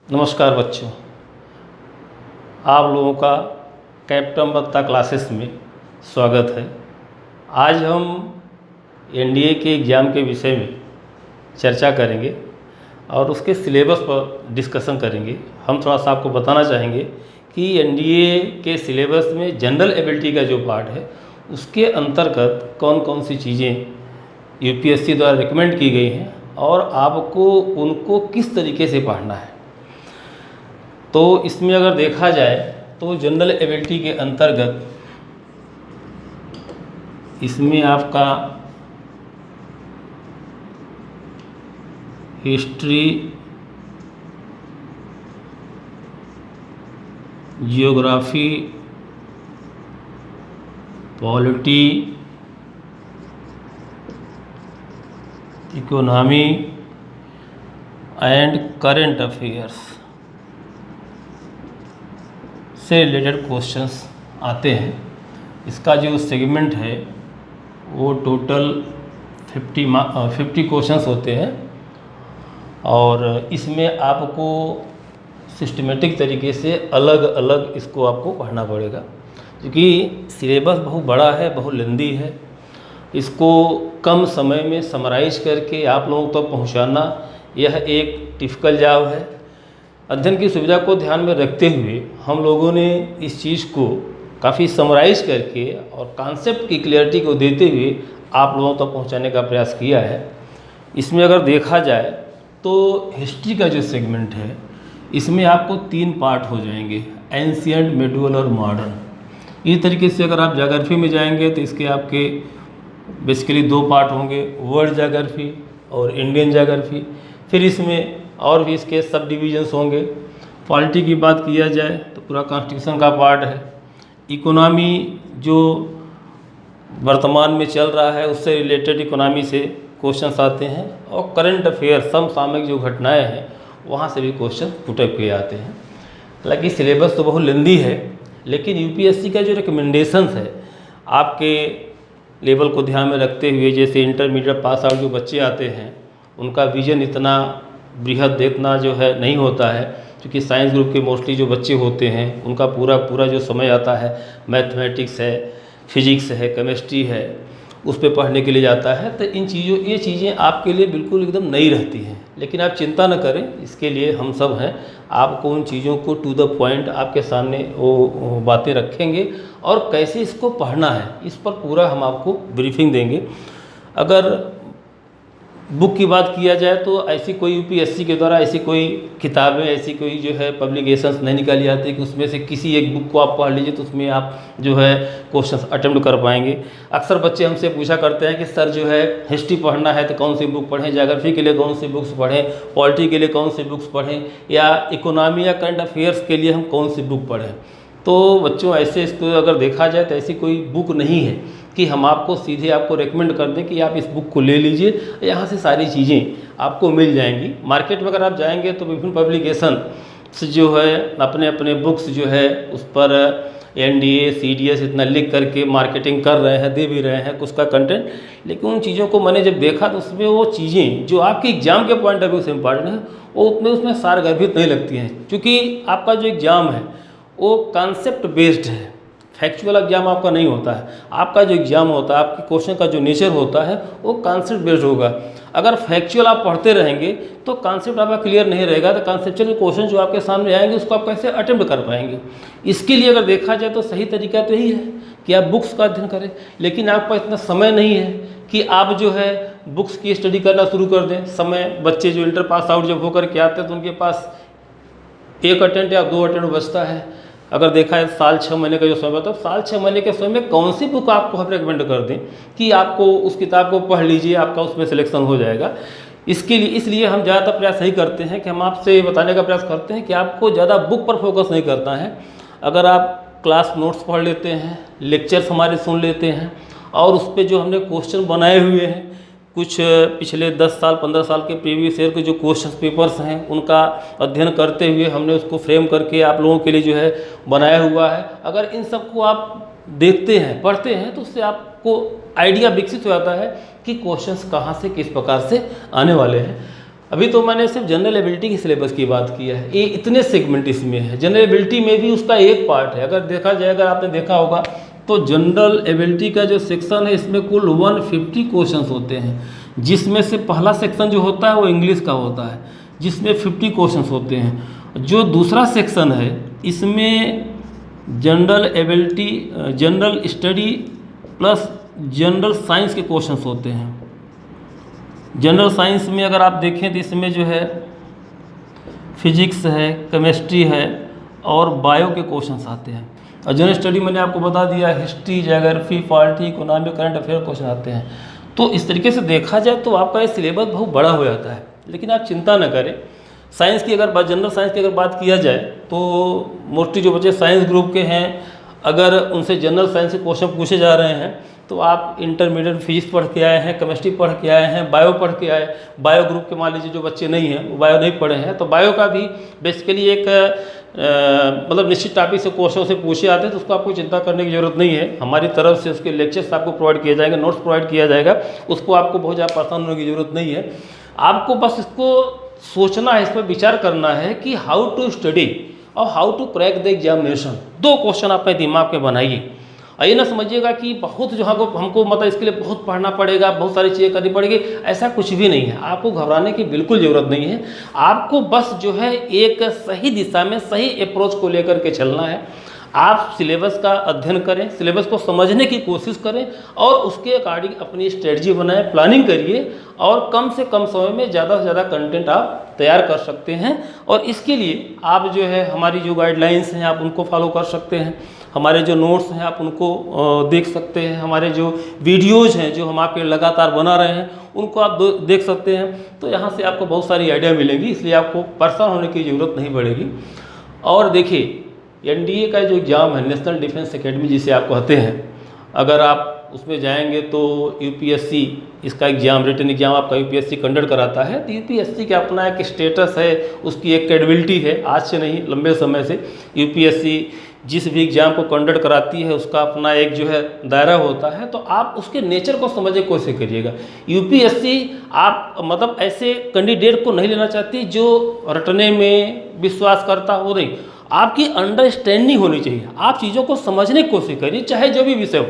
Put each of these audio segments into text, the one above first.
नमस्कार बच्चों, आप लोगों का कैप्टन बत्ता क्लासेस में स्वागत है। आज हम एनडीए के एग्ज़ाम के विषय में चर्चा करेंगे और उसके सिलेबस पर डिस्कशन करेंगे। हम थोड़ा सा आपको बताना चाहेंगे कि एनडीए के सिलेबस में जनरल एबिलिटी का जो पार्ट है उसके अंतर्गत कौन कौन सी चीज़ें यूपीएससी द्वारा रिकमेंड की गई हैं और आपको उनको किस तरीके से पढ़ना है। तो इसमें अगर देखा जाए तो जनरल एबिलिटी के अंतर्गत इसमें आपका history, geography, polity, economy and current affairs से रिलेटेड क्वेश्चंस आते हैं। इसका जो सेगमेंट है वो टोटल 50 क्वेश्चंस होते हैं और इसमें आपको सिस्टमेटिक तरीके से अलग अलग इसको आपको पढ़ना पड़ेगा, क्योंकि सिलेबस बहुत बड़ा है, बहुत लेंदी है। इसको कम समय में समराइज करके आप लोगों तक पहुंचाना यह एक टिपिकल जॉब है। अध्ययन की सुविधा को ध्यान में रखते हुए हम लोगों ने इस चीज़ को काफ़ी समराइज करके और कॉन्सेप्ट की क्लियरिटी को देते हुए आप लोगों तक पहुंचाने का प्रयास किया है। इसमें अगर देखा जाए तो हिस्ट्री का जो सेगमेंट है इसमें आपको 3 पार्ट हो जाएंगे, एंशिएंट, मिडीवल और मॉडर्न। इस तरीके से अगर आप ज्योग्राफी में जाएंगे तो इसके आपके बेसिकली 2 पार्ट होंगे, वर्ल्ड ज्योग्राफी और इंडियन ज्योग्राफी। फिर इसमें और भी इसके सब डिविजन्स होंगे। पॉलिटी की बात किया जाए तो पूरा कॉन्स्टिट्यूशन का पार्ट है। इकोनॉमी जो वर्तमान में चल रहा है उससे रिलेटेड इकोनॉमी से क्वेश्चंस आते हैं और करंट अफेयर, समसामयिक जो घटनाएं हैं वहाँ से भी क्वेश्चन पुटअप किए आते हैं। हालांकि सिलेबस तो बहुत लेंदी है, लेकिन यूपीएससी का जो रिकमेंडेशंस है आपके लेवल को ध्यान में रखते हुए, जैसे इंटरमीडिएट पास आउट जो बच्चे आते हैं उनका विजन इतना बृहद देखना जो है नहीं होता है, क्योंकि साइंस ग्रुप के मोस्टली जो बच्चे होते हैं उनका पूरा जो समय आता है मैथमेटिक्स है, फिजिक्स है, केमिस्ट्री है, उस पर पढ़ने के लिए जाता है। तो ये चीज़ें आपके लिए बिल्कुल एकदम नई रहती हैं। लेकिन आप चिंता न करें, इसके लिए हम सब हैं। आपको उन चीज़ों को टू द पॉइंट आपके सामने वो बातें रखेंगे और कैसे इसको पढ़ना है इस पर पूरा हम आपको ब्रीफिंग देंगे। अगर बुक की बात किया जाए तो ऐसी कोई यूपीएससी के द्वारा ऐसी कोई किताबें, ऐसी कोई जो है पब्लिकेशंस नहीं निकाली जाती कि उसमें से किसी एक बुक को आप पढ़ लीजिए तो उसमें आप जो है क्वेश्चंस अटेम्प्ट कर पाएंगे। अक्सर बच्चे हमसे पूछा करते हैं कि सर जो है हिस्ट्री पढ़ना है तो कौन सी बुक पढ़ें, ज्योग्राफी के लिए कौन सी बुक्स पढ़ें, पॉलिटी के लिए कौन सी बुक्स पढ़ें, या इकोनॉमी या करंट अफेयर्स के लिए हम कौन सी बुक पढ़ें। तो बच्चों ऐसे इसको अगर देखा जाए तो ऐसी कोई बुक नहीं है कि हम आपको सीधे आपको रेकमेंड कर दें कि आप इस बुक को ले लीजिए, यहाँ से सारी चीज़ें आपको मिल जाएंगी। मार्केट में अगर आप जाएंगे तो विभिन्न पब्लिकेशन से जो है अपने अपने बुक्स जो है उस पर एनडीए, सीडीएस इतना लिख करके मार्केटिंग कर रहे हैं, दे भी रहे हैं कुछ का कंटेंट। लेकिन उन चीज़ों को मैंने जब देखा तो उसमें वो चीज़ें जो आपके एग्ज़ाम के पॉइंट ऑफ व्यू से इम्पॉर्टेंट है वो उतने उसमें सारगर्भित नहीं लगती हैं, क्योंकि आपका जो एग्ज़ाम है वो कॉन्सेप्ट बेस्ड है, फैक्चुअल एग्जाम आपका नहीं होता है। आपका जो एग्ज़ाम होता है, आपके क्वेश्चन का जो नेचर होता है वो कॉन्सेप्ट बेस्ड होगा। अगर फैक्चुअल आप पढ़ते रहेंगे तो कॉन्सेप्ट आपका क्लियर नहीं रहेगा, तो कॉन्सेप्चुअल क्वेश्चन जो आपके सामने आएंगे उसको आप कैसे अटेम्प्ट कर पाएंगे। इसके लिए अगर देखा जाए तो सही तरीका तो यही है कि आप बुक्स का अध्ययन करें, लेकिन आपका इतना समय नहीं है कि आप जो है बुक्स की स्टडी करना शुरू कर दें। समय बच्चे जो इंटर पास आउट जब होकर के आते हैं तो उनके पास 1 अटेम्प्ट या 2 अटेम्प्ट बचता है। अगर देखा है साल 6 महीने का जो समय होता है, साल 6 महीने के समय में कौन सी बुक आपको हम रिकमेंड कर दें कि आपको उस किताब को पढ़ लीजिए, आपका उसमें सिलेक्शन हो जाएगा। इसलिए हम ज़्यादातर प्रयास यही करते हैं कि हम आपसे बताने का प्रयास करते हैं कि आपको ज़्यादा बुक पर फोकस नहीं करना है। अगर आप क्लास नोट्स पढ़ लेते हैं, लेक्चर्स हमारे सुन लेते हैं और उस पर जो हमने क्वेश्चन बनाए हुए हैं, कुछ पिछले 10 साल 15 साल के प्रीवियस ईयर के जो क्वेश्चन पेपर्स हैं उनका अध्ययन करते हुए हमने उसको फ्रेम करके आप लोगों के लिए जो है बनाया हुआ है। अगर इन सब को आप देखते हैं, पढ़ते हैं तो उससे आपको आइडिया विकसित हो जाता है कि क्वेश्चंस कहाँ से किस प्रकार से आने वाले हैं। अभी तो मैंने सिर्फ जनरल एबिलिटी की सिलेबस की बात की है, ये इतने सेगमेंट इसमें है। जनरल एबिलिटी में भी उसका एक पार्ट है, अगर देखा जाए, अगर आपने देखा होगा तो जनरल एबिलिटी का जो सेक्शन है इसमें कुल 150 क्वेश्चंस होते हैं, जिसमें से पहला सेक्शन जो होता है वो इंग्लिश का होता है, जिसमें 50 क्वेश्चंस होते हैं। जो दूसरा सेक्शन है इसमें general ability, general study plus general science के क्वेश्चंस होते हैं। जनरल साइंस में अगर आप देखें तो इसमें जो है फिजिक्स है, केमिस्ट्री है और बायो के क्वेश्चंस आते हैं। और जनरल स्टडी मैंने आपको बता दिया, history, geography, polity, economy, current affair question आते हैं। तो इस तरीके से देखा जाए तो आपका ये सिलेबस बहुत बड़ा हो जाता है। लेकिन आप चिंता न करें, साइंस की अगर बात, जनरल साइंस की अगर बात किया जाए तो मोस्टली जो बच्चे साइंस ग्रुप के हैं, अगर उनसे जनरल साइंस के क्वेश्चन पूछे जा रहे हैं तो आप इंटरमीडिएट फिजिक्स पढ़ के आए हैं, केमिस्ट्री पढ़ के आए हैं, बायो पढ़ के आए, बायो ग्रुप के मान लीजिए जो बच्चे नहीं हैं वो बायो नहीं पढ़े हैं, तो बायो का भी बेसिकली एक मतलब निश्चित टॉपिक से क्वेश्चन से पूछे आते हैं, तो उसको आपको चिंता करने की ज़रूरत नहीं है। हमारी तरफ से उसके लेक्चर्स आपको प्रोवाइड किया जाएगा, नोट्स प्रोवाइड किया जाएगा, उसको आपको बहुत ज़्यादा परेशान होने की ज़रूरत नहीं है। आपको बस इसको सोचना है, इस पर विचार करना है कि हाउ टू स्टडी और how to crack the examination. 2 question अपने दिमाग में बनाइए। ये ना समझिएगा कि बहुत जो हमको मतलब इसके लिए बहुत पढ़ना पड़ेगा, बहुत सारी चीज़ें करनी पड़ेगी, ऐसा कुछ भी नहीं है। आपको घबराने की बिल्कुल ज़रूरत नहीं है। आपको बस जो है एक सही दिशा में सही अप्रोच को लेकर के चलना है। आप सिलेबस का अध्ययन करें, सिलेबस को समझने की कोशिश करें और उसके अकॉर्डिंग अपनी स्ट्रेटजी बनाएं, प्लानिंग करिए और कम से कम समय में ज़्यादा से ज़्यादा कंटेंट आप तैयार कर सकते हैं। और इसके लिए आप जो है हमारी जो गाइडलाइंस हैं आप उनको फॉलो कर सकते हैं, हमारे जो नोट्स हैं आप उनको देख सकते हैं, हमारे जो वीडियोज़ हैं जो हम आपके लगातार बना रहे हैं उनको आप देख सकते हैं। तो यहाँ से आपको बहुत सारी आइडिया मिलेंगी, इसलिए आपको परेशान होने की ज़रूरत नहीं पड़ेगी। और देखिए एनडीए का जो एग्ज़ाम है, नेशनल डिफेंस एकेडमी जिसे आप कहते हैं, अगर आप उसमें जाएंगे तो यूपीएससी इसका एग्ज़ाम, रिटन एग्ज़ाम आपका यूपीएससी कंडक्ट कराता है। तो यूपीएससी का अपना एक स्टेटस है, उसकी एक क्रेडिबिलिटी है, आज से नहीं लंबे समय से यूपीएससी जिस भी एग्ज़ाम को कंडक्ट कराती है उसका अपना एक जो है दायरा होता है। तो आप उसके नेचर को समझने की कोशिश करिएगा। यूपीएससी आप मतलब ऐसे कैंडिडेट को नहीं लेना चाहती जो रटने में विश्वास करता हो, नहीं, आपकी अंडरस्टैंडिंग होनी चाहिए। आप चीज़ों को समझने की कोशिश करिए, चाहे जो भी विषय हो।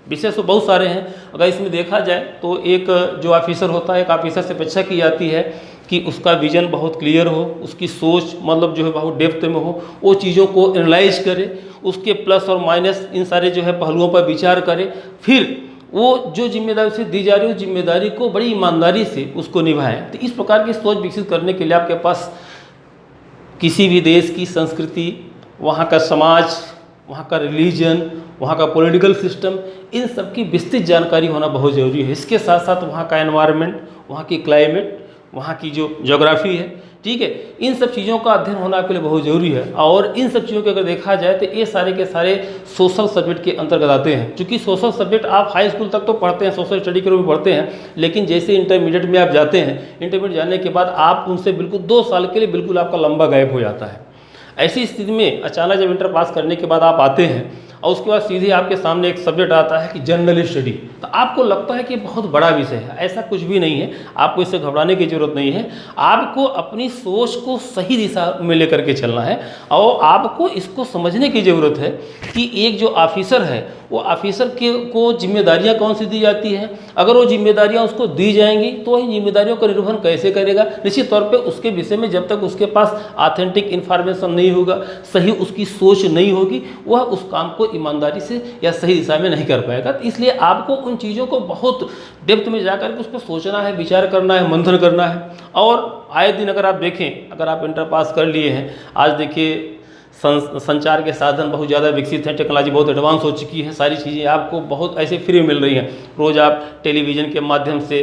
विषय तो बहुत सारे हैं, अगर इसमें देखा जाए तो एक जो ऑफिसर होता है, एक ऑफिसर से अपेक्षा की जाती है कि उसका विजन बहुत क्लियर हो, उसकी सोच मतलब जो है बहुत डेप्थ में हो, वो चीज़ों को एनालाइज करे, उसके प्लस और माइनस इन सारे जो है पहलुओं पर विचार करे, फिर वो जो जिम्मेदारी उसे दी जा रही है उस जिम्मेदारी को बड़ी ईमानदारी से उसको निभाएं। तो इस प्रकार की सोच विकसित करने के लिए आपके पास किसी भी देश की संस्कृति, वहाँ का समाज, वहाँ का रिलीजन, वहाँ का पॉलिटिकल सिस्टम, इन सब की विस्तृत जानकारी होना बहुत ज़रूरी है। इसके साथ साथ वहाँ का एनवायरनमेंट, वहाँ की क्लाइमेट, वहाँ की जो ज्योग्राफी है, ठीक है, इन सब चीज़ों का अध्ययन होना आपके लिए बहुत ज़रूरी है। और इन सब चीज़ों को अगर देखा जाए तो ये सारे के सारे सोशल सब्जेक्ट के अंतर्गत आते हैं। क्योंकि सोशल सब्जेक्ट आप हाई स्कूल तक तो पढ़ते हैं, सोशल स्टडी के रूप में पढ़ते हैं, लेकिन जैसे इंटरमीडिएट में आप जाते हैं, इंटरमीडिएट जाने के बाद आप उनसे बिल्कुल 2 साल के लिए बिल्कुल आपका लंबा गैप हो जाता है। ऐसी स्थिति में अचानक जब इंटर पास करने के बाद आप आते हैं और उसके बाद सीधे आपके सामने एक सब्जेक्ट आता है कि जनरल स्टडी, तो आपको लगता है कि बहुत बड़ा विषय है। ऐसा कुछ भी नहीं है, आपको इससे घबराने की ज़रूरत नहीं है। आपको अपनी सोच को सही दिशा में लेकर के चलना है और आपको इसको समझने की ज़रूरत है कि एक जो ऑफिसर है वो ऑफिसर को जिम्मेदारियां कौन सी दी जाती हैं। अगर वो जिम्मेदारियां उसको दी जाएंगी तो इन जिम्मेदारियों का निर्वहन कैसे करेगा। निश्चित तौर पे उसके विषय में जब तक उसके पास ऑथेंटिक इन्फॉर्मेशन नहीं होगा, सही उसकी सोच नहीं होगी, वह उस काम को ईमानदारी से या सही दिशा में नहीं कर पाएगा। तो इसलिए आपको उन चीज़ों को बहुत डेप्थ में जाकर के उसको सोचना है, विचार करना है, मंथन करना है। और आए दिन अगर आप देखें, अगर आप इंटर पास कर लिए हैं, आज देखिए संचार के साधन बहुत ज़्यादा विकसित हैं, टेक्नोलॉजी बहुत एडवांस हो चुकी है, सारी चीज़ें आपको बहुत ऐसे फ्री मिल रही हैं। रोज़ आप टेलीविज़न के माध्यम से,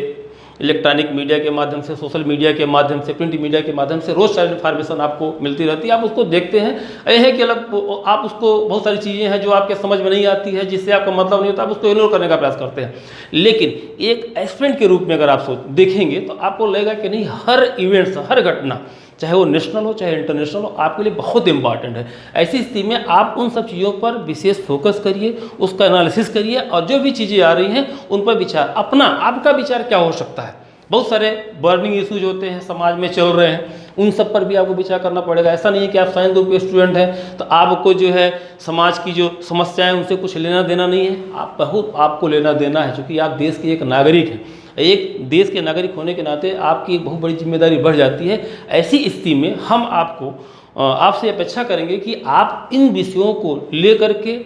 इलेक्ट्रॉनिक मीडिया के माध्यम से, सोशल मीडिया के माध्यम से, प्रिंट मीडिया के माध्यम से रोज़ सारी इन्फॉर्मेशन आपको मिलती रहती है। आप उसको देखते हैं, यह है कि अलग आप उसको बहुत सारी चीज़ें हैं जो आपके समझ में नहीं आती है, जिससे आपका मतलब नहीं होता, आप उसको इग्नोर करने का प्रयास करते हैं। लेकिन एक एस्पिरेंट के रूप में अगर आप देखेंगे तो आपको लगेगा कि नहीं, हर इवेंट्स, हर घटना, चाहे वो नेशनल हो चाहे इंटरनेशनल हो, आपके लिए बहुत इंपॉर्टेंट है। ऐसी स्थिति में आप उन सब चीज़ों पर विशेष फोकस करिए, उसका एनालिसिस करिए और जो भी चीज़ें आ रही हैं उन पर विचार, अपना आपका विचार क्या हो सकता है, बहुत सारे बर्निंग इश्यूज होते हैं समाज में चल रहे हैं, उन सब पर भी आपको विचार करना पड़ेगा। ऐसा नहीं है कि आप साइंस ग्रुप के स्टूडेंट हैं तो आपको जो है समाज की जो समस्याएं उनसे कुछ लेना देना नहीं है, आपको लेना देना है, क्योंकि आप देश के एक नागरिक हैं। एक देश के नागरिक होने के नाते आपकी एक बहुत बड़ी जिम्मेदारी बढ़ जाती है। ऐसी स्थिति में हम आपसे अपेक्षा करेंगे कि आप इन विषयों को लेकर के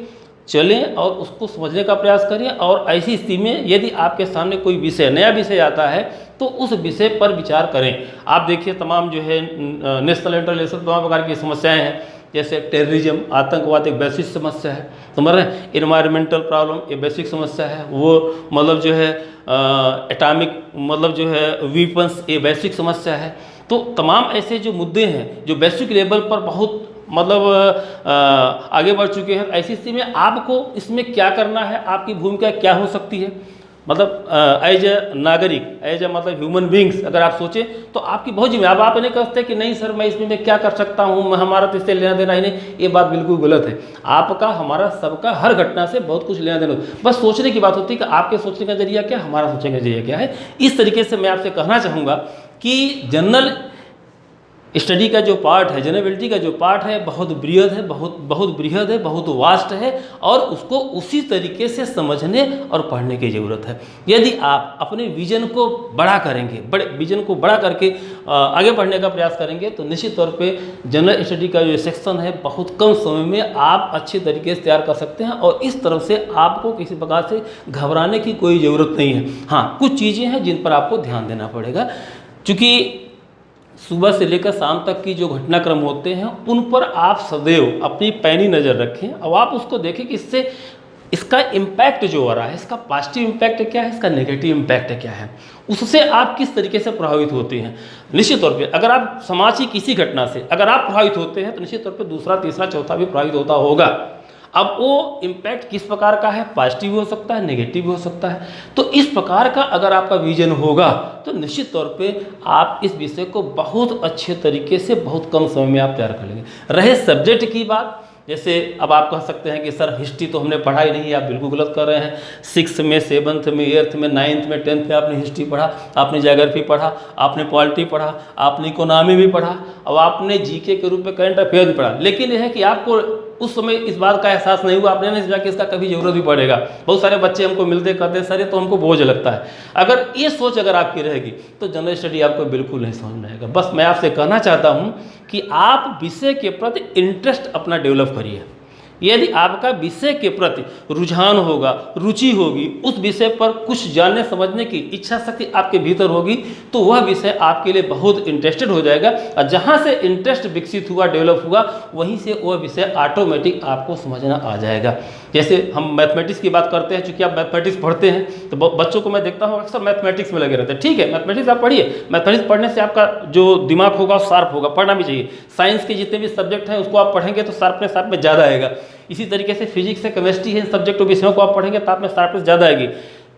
चलें और उसको समझने का प्रयास करें। और ऐसी स्थिति में यदि आपके सामने कोई विषय नया विषय आता है तो उस विषय पर विचार करें। आप देखिए तमाम जो है नेशनल इंटरनेशनल तमाम प्रकार की समस्याएं हैं, जैसे टेररिज्म, आतंकवाद एक वैश्विक समस्या है, समझ रहे हैं, इन्वायरमेंटल प्रॉब्लम एक वैश्विक समस्या है, वो मतलब जो है एटॉमिक मतलब जो है वीपन्स ये वैश्विक समस्या है। तो तमाम ऐसे जो मुद्दे हैं जो वैश्विक लेवल पर बहुत मतलब आगे बढ़ चुके हैं, ऐसी स्थिति में आपको इसमें क्या करना है, आपकी भूमिका क्या हो सकती है, मतलब एज ए नागरिक, एज ए मतलब ह्यूमन बींग्स अगर आप सोचें तो आपकी बहुत जिम्मेदारी। आप नहीं कहते कि नहीं सर मैं इसमें क्या कर सकता हूँ, हमारा तो इससे लेना देना ही नहीं, ये बात बिल्कुल गलत है। आपका, हमारा, सबका हर घटना से बहुत कुछ लेना देना, बस सोचने की बात होती है कि आपके सोचने का जरिया क्या, हमारा सोचने का जरिया क्या है। इस तरीके से मैं आपसे कहना चाहूँगा कि जनरल स्टडी का जो पार्ट है, जनरेबिलिटी का जो पार्ट है बहुत बृहद है, बहुत बृहद है, बहुत वास्ट है, और उसको उसी तरीके से समझने और पढ़ने की ज़रूरत है। यदि आप अपने विजन को बड़ा करेंगे, बड़े विजन को बड़ा करके आगे बढ़ने का प्रयास करेंगे तो निश्चित तौर पे जनरल स्टडी का जो सेक्शन है बहुत कम समय में आप अच्छे तरीके से तैयार कर सकते हैं, और इस तरफ से आपको किसी प्रकार से घबराने की कोई ज़रूरत नहीं है। हाँ, कुछ चीज़ें हैं जिन पर आपको ध्यान देना पड़ेगा, क्योंकि सुबह से लेकर शाम तक की जो घटनाक्रम होते हैं उन पर आप सदैव अपनी पैनी नज़र रखें और आप उसको देखें कि इससे इसका इम्पैक्ट जो हो रहा है, इसका पॉजिटिव इम्पैक्ट क्या है, इसका नेगेटिव इम्पैक्ट क्या है, उससे आप किस तरीके से प्रभावित होते हैं। निश्चित तौर पे अगर आप समाज की किसी घटना से अगर आप प्रभावित होते हैं तो निश्चित तौर पे दूसरा, तीसरा, चौथा भी प्रभावित होता होगा। अब वो इम्पैक्ट किस प्रकार का है, पॉजिटिव भी हो सकता है, नेगेटिव भी हो सकता है। तो इस प्रकार का अगर आपका विजन होगा तो निश्चित तौर पे आप इस विषय को बहुत अच्छे तरीके से बहुत कम समय में आप तैयार कर लेंगे। रहे सब्जेक्ट की बात, जैसे अब आप कह सकते हैं कि सर हिस्ट्री तो हमने पढ़ा ही नहीं, आप बिल्कुल गलत कर रहे हैं। 6th में, 7th में, 8th में, 9th में, 10th में आपने हिस्ट्री पढ़ा, आपने ज्योग्राफी पढ़ा, आपने पॉलिटी पढ़ा, आपने इकोनॉमी भी पढ़ा, और आपने जीके के रूप में करंट अफेयर भी पढ़ा। लेकिन यह है कि आपको उस समय इस बात का एहसास नहीं हुआ, आपने नहीं समझा कि इसका कभी ज़रूरत भी पड़ेगा। बहुत सारे बच्चे हमको मिलते कहते हैं सर ये तो हमको बोझ लगता है। अगर ये सोच अगर आपकी रहेगी तो जनरल स्टडी आपको बिल्कुल नहीं समझ में आएगा। बस मैं आपसे कहना चाहता हूँ कि आप विषय के प्रति इंटरेस्ट अपना डेवलप करिए। यदि आपका विषय के प्रति रुझान होगा, रुचि होगी, उस विषय पर कुछ जानने समझने की इच्छा शक्ति आपके भीतर होगी तो वह विषय आपके लिए बहुत इंटरेस्टेड हो जाएगा, और जहाँ से इंटरेस्ट विकसित हुआ, डेवलप हुआ, वहीं से वह विषय ऑटोमेटिक आपको समझना आ जाएगा। जैसे हम मैथमेटिक्स की बात करते हैं, चूँकि आप मैथमेटिक्स पढ़ते हैं तो बच्चों को मैं देखता हूँ अक्सर मैथमेटिक्स में लगे रहते हैं। ठीक है, मैथमेटिक्स आप पढ़िए, मैथमेटिक्स पढ़ने से आपका जो दिमाग होगा शार्प होगा, पढ़ना भी चाहिए। साइंस के जितने भी सब्जेक्ट हैं उसको आप पढ़ेंगे तो शार्पनेस आप में ज़्यादा आएगा। इसी तरीके से फिजिक्स है, केमिस्ट्री है, इन सब्जेक्ट विषयों को आप पढ़ेंगे तो आप में शार्पनेस ज़्यादा आएगी।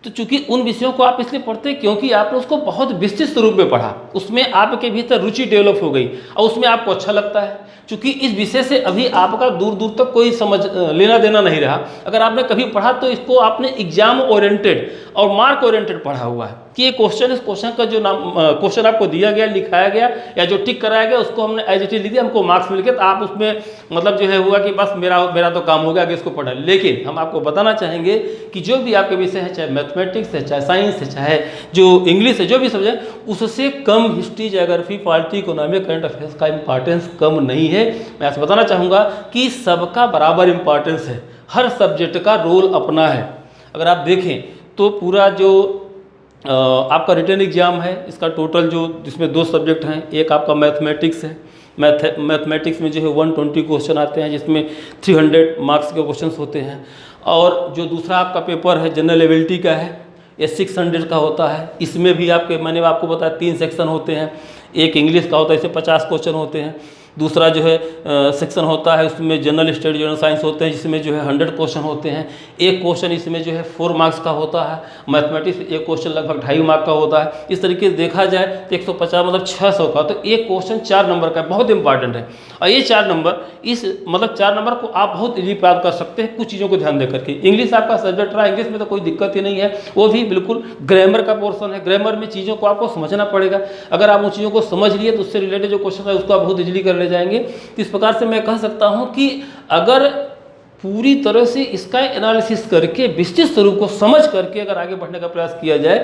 तो चूंकि उन विषयों को आप इसलिए पढ़ते हैं क्योंकि आपने उसको बहुत विस्तृत रूप में पढ़ा, उसमें आपके भीतर रुचि डेवलप हो गई और उसमें आपको अच्छा लगता है। चूंकि इस विषय से अभी आपका दूर दूर तक कोई समझ लेना देना नहीं रहा, अगर आपने कभी पढ़ा तो इसको आपने एग्जाम ओरिएंटेड और मार्क ओरिएंटेड पढ़ा हुआ है कि ये क्वेश्चन, इस क्वेश्चन का जो नाम क्वेश्चन आपको दिया गया, लिखाया गया या जो टिक कराया गया उसको हमने एज इट इज लिख दिया, हमको मार्क्स मिल गए, तो आप उसमें मतलब जो है हुआ कि बस मेरा तो काम हो गया कि इसको पढ़ा। लेकिन हम आपको बताना चाहेंगे कि जो भी आपके विषय है, चाहे मैथमेटिक्स है, चाहे साइंस है, चाहे जो इंग्लिश है, जो भी सब्जेक्ट, उससे कम history, geography, polity, economy, current affairs का इंपॉर्टेंस कम नहीं है। मैं आपसे बताना चाहूँगा कि सबका बराबर इंपॉर्टेंस है, हर सब्जेक्ट का रोल अपना है। अगर आप देखें तो पूरा जो आपका रिटन एग्जाम है, इसका टोटल जो जिसमें 2 सब्जेक्ट हैं, एक आपका मैथमेटिक्स है, मैथमेटिक्स में जो है 120 क्वेश्चन आते हैं जिसमें 300 मार्क्स के क्वेश्चन होते हैं, और जो दूसरा आपका पेपर है जनरल एबिलिटी का है, ये 600 का होता है। इसमें भी मैंने आपको बताया 3 सेक्शन होते हैं, एक इंग्लिश का होता है, इससे 50 क्वेश्चन होते हैं। दूसरा जो है सेक्शन होता है उसमें जनरल स्टडी जनरल साइंस होते हैं, जिसमें जो है 100 क्वेश्चन होते हैं। एक क्वेश्चन इसमें जो है 4 मार्क्स का होता है। मैथमेटिक्स एक क्वेश्चन लगभग 2.5 मार्क का होता है। इस तरीके से देखा जाए तो 150 मतलब 600 का, तो एक क्वेश्चन 4 नंबर का बहुत इंपॉर्टेंट है। और ये 4 नंबर मतलब 4 नंबर को आप बहुत इजीली प्राप्त कर सकते हैं कुछ चीज़ों को ध्यान देकर के। इंग्लिश आपका सब्जेक्ट रहा, इंग्लिश में तो कोई दिक्कत ही नहीं है, वो भी बिल्कुल ग्रामर का पोर्शन है। ग्रामर में चीज़ों को आपको समझना पड़ेगा। अगर आप उन चीज़ों को समझ लिए तो उससे रिलेटेड जो क्वेश्चन है उसको आप बहुत इजीली कर ले जाएंगे। तो इस प्रकार से मैं कह सकता हूँ कि अगर पूरी तरह से इसका एनालिसिस करके विस्तृत स्वरूप को समझ करके अगर आगे बढ़ने का प्रयास किया जाए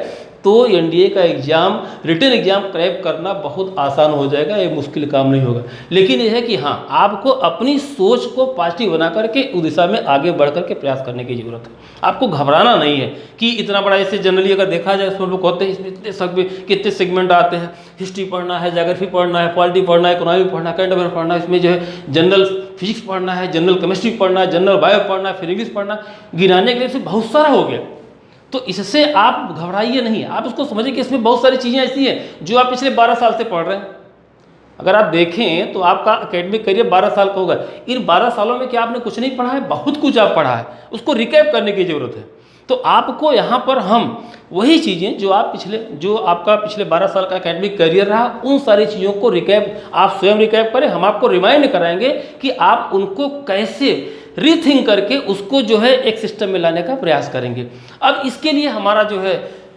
तो एनडीए का एग्जाम, रिटन एग्जाम क्रैक करना बहुत आसान हो जाएगा। ये मुश्किल काम नहीं होगा। लेकिन यह है कि हाँ, आपको अपनी सोच को पॉजिटिव बना करके उस दिशा में आगे बढ़ करके प्रयास करने की जरूरत है। आपको घबराना नहीं है कि इतना बड़ा, ऐसे जनरली अगर देखा जाए उसमें लोग कहते हैं इसमें कितने सेगमेंट आते हैं, हिस्ट्री पढ़ना है, ज्योग्राफी पढ़ना है, पॉलिटी पढ़ना है, इकोनॉमी पढ़ना है, करंट अफेयर पढ़ना है, इसमें जो है जनरल फिजिक्स पढ़ना है, जनरल केमिस्ट्री पढ़ना है, जनरल बायो पढ़ना है, फिर इंग्लिश पढ़ना, गिनाने के लिए इसमें बहुत सारा हो गया। तो इससे आप घबराइए नहीं, आप उसको समझिए कि इसमें बहुत सारी चीज़ें ऐसी हैं जो आप पिछले 12 साल से पढ़ रहे हैं। अगर आप देखें तो आपका एकेडमिक करियर 12 साल का होगा। इन 12 सालों में क्या आपने कुछ नहीं पढ़ा है? बहुत कुछ आप पढ़ा है, उसको रिकैप करने की ज़रूरत है। तो आपको यहाँ पर हम वही चीज़ें जो आपका पिछले 12 साल का एकेडमिक करियर रहा, उन सारी चीज़ों को रिकैप आप स्वयं रिकैप करें। हम आपको रिमाइंड कराएंगे कि आप उनको कैसे रीथिंक करके उसको जो है एक सिस्टम में लाने का प्रयास करेंगे। अब इसके लिए हमारा जो है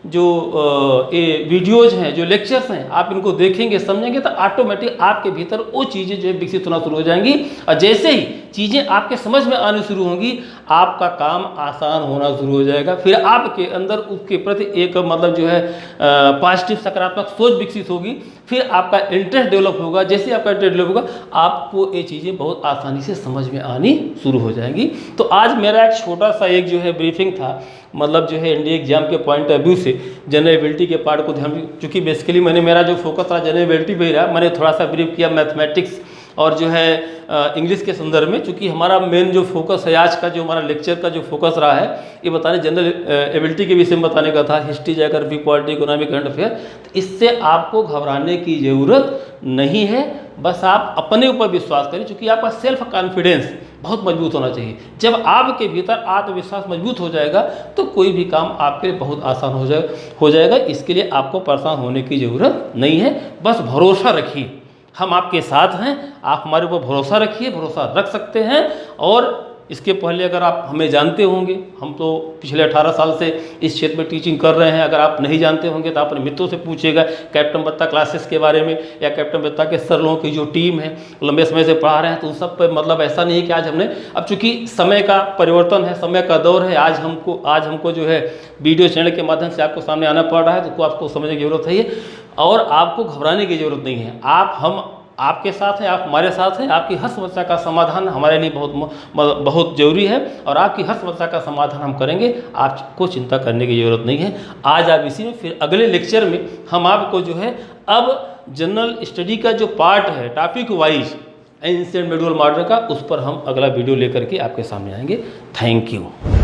ये वीडियोज़ हैं, जो लेक्चर्स हैं, आप इनको देखेंगे, समझेंगे तो ऑटोमेटिक आपके भीतर वो चीज़ें जो है विकसित होना शुरू हो जाएंगी। और जैसे ही चीज़ें आपके समझ में आनी शुरू होंगी, आपका काम आसान होना शुरू हो जाएगा। फिर आपके अंदर उसके प्रति एक मतलब जो है पॉजिटिव सकारात्मक सोच विकसित होगी। फिर आपका इंटरेस्ट डेवलप होगा। जैसे आपका इंटरेस्ट डेवलप होगा, आपको ये चीज़ें बहुत आसानी से समझ में आनी शुरू हो जाएंगी। तो आज मेरा एक छोटा सा एक जो है ब्रीफिंग था, मतलब जो है एनडीए एग्जाम के पॉइंट ऑफ व्यू से जनरल एबिलिटी के पार्ट को ध्यान, चूँकि बेसिकली मेरा जो फोकस रहा जनरल एबिलिटी पे ही रहा, मैंने थोड़ा सा ब्रीफ किया मैथमेटिक्स और जो है इंग्लिश के संदर्भ में। चूँकि हमारा मेन जो फोकस है आज का, जो हमारा लेक्चर का जो फोकस रहा है, ये बताने जनरल एबिलिटी के विषय में बताने का था, history, geography, polity, economy, current affair. तो इससे आपको घबराने की ज़रूरत नहीं है। बस आप अपने ऊपर विश्वास करें, चूँकि आपका सेल्फ कॉन्फिडेंस बहुत मजबूत होना चाहिए। जब आपके भीतर आत्मविश्वास मजबूत हो जाएगा तो कोई भी काम आपके लिए बहुत आसान हो जाएगा। इसके लिए आपको परेशान होने की ज़रूरत नहीं है। बस भरोसा रखिए, हम आपके साथ हैं। आप हमारे ऊपर भरोसा रखिए, भरोसा रख सकते हैं। और इसके पहले अगर आप हमें जानते होंगे, हम तो पिछले 18 साल से इस क्षेत्र में टीचिंग कर रहे हैं। अगर आप नहीं जानते होंगे तो अपने मित्रों से पूछिएगा कैप्टन बत्ता क्लासेस के बारे में, या कैप्टन बत्ता के सर लोगों की जो टीम है लंबे समय से पढ़ा रहे हैं। तो उन सब पर मतलब ऐसा नहीं है कि आज हमने, अब चूँकि समय का परिवर्तन है, समय का दौर है, आज हमको जो है वीडियो चैनल के माध्यम से आपको सामने आना पड़ रहा है, तो आपको समझने की ज़रूरत है। और आपको घबराने की ज़रूरत नहीं है। हम आपके साथ हैं, आप हमारे साथ हैं। आपकी हर समस्या का समाधान हमारे लिए बहुत ज़रूरी है, और आपकी हर समस्या का समाधान हम करेंगे। आपको चिंता करने की ज़रूरत नहीं है। आज आप इसी में, फिर अगले लेक्चर में हम आपको जो है अब जनरल स्टडी का जो पार्ट है topic wise ancient medieval modern का, उस पर हम अगला वीडियो लेकर के आपके सामने आएंगे। Thank you.